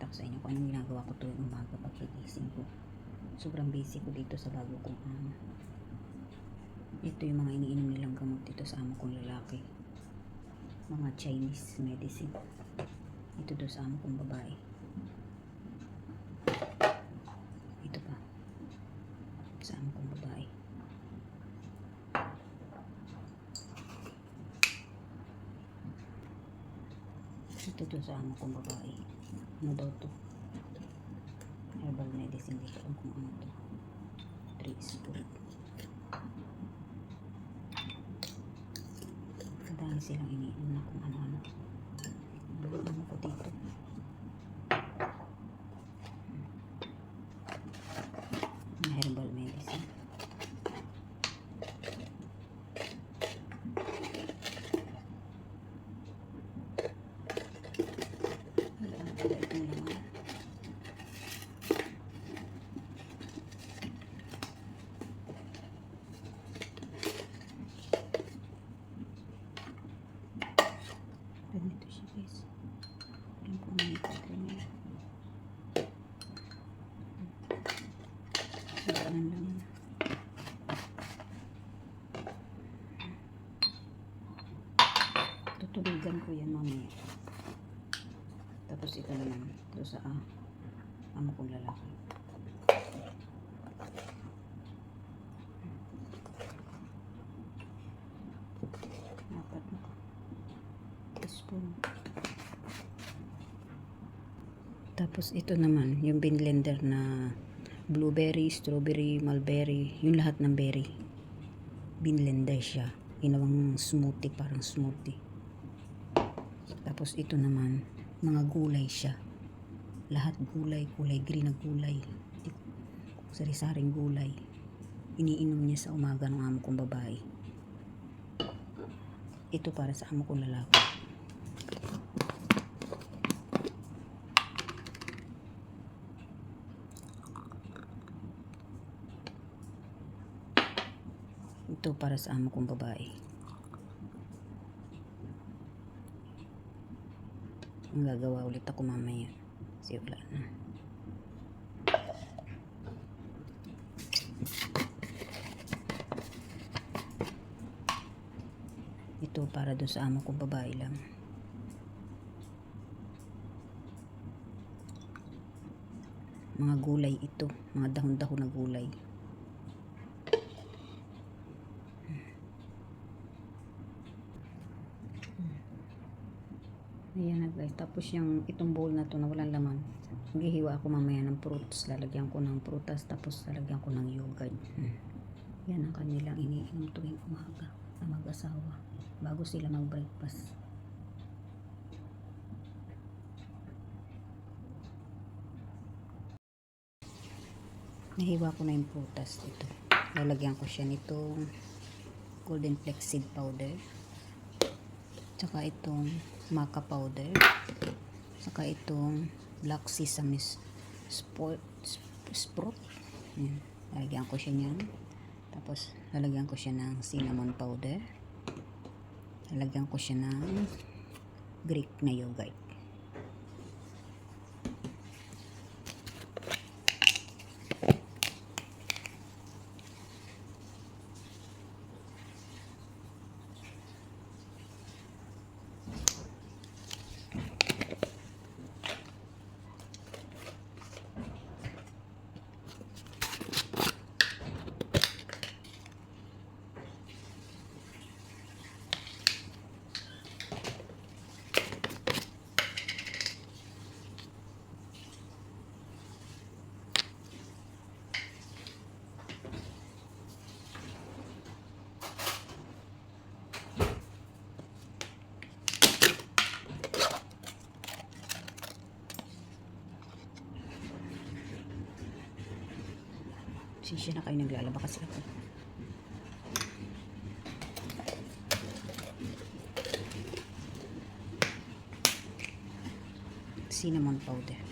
ipapakita ko sa inyo kung anong ginagawa ko tuwing umaga pagkigising ko. Sobrang busy ko dito sa bago kong amo. Ito yung mga iniinom nilang gamot dito sa amo kong lalaki. Mga Chinese medicine. Ito doon sa amo kong babae. Ito pa. Sa amo kong babae. Ito doon sa amo kong babae. Ano daw to? Herbal medicine. Dito kung ano to. 3 spoon. Kadami silang iniinom na kung ano-ano. Ano ko dito? Mga herbal medicine. Ganito siya guys. Alam ko na ito niya. Ganun lang. Tutubigan ko yan mamaya. Tapos ito naman. Ito sa amo kong lalaki. Dapat na. Spoon. Tapos ito naman yung blender na blueberry, strawberry, mulberry, yung lahat ng berry. Blender siya. Ginawang smoothie, parang smoothie. Tapos ito naman mga gulay siya. Lahat gulay, kulay green na gulay. Sari-saring gulay. Iniinom niya sa umaga ng amo kong babae. Ito para sa amo kong lalaki. Ito para sa amo kong babae. Ang gagawa ulit ako mamaya. Kasi wala na. Ito para doon sa amo kong babae lang. Mga gulay ito. Mga dahon-dahon na gulay. Ayan na guys. Tapos yung itong bowl na to na walang laman. Maghihiwa ako mamaya ng fruits. Lalagyan ko ng prutas. Tapos lalagyan ko ng yogurt. Yan ang kanilang iniinom tuwing umaga na mag-asawa. Bago sila mag-breakfast. Nahiwa ko na yung prutas dito. Lalagyan ko siya nitong golden flex seed powder. Tsaka itong maca powder. Tsaka itong black sesame sprout. Yan. Lalagyan ko siya niyan. Tapos lalagyan ko siya ng cinnamon powder. Lalagyan ko siya ng Greek na yogurt. Sisya na kayo naglalaba kasi ako. Cinnamon powder.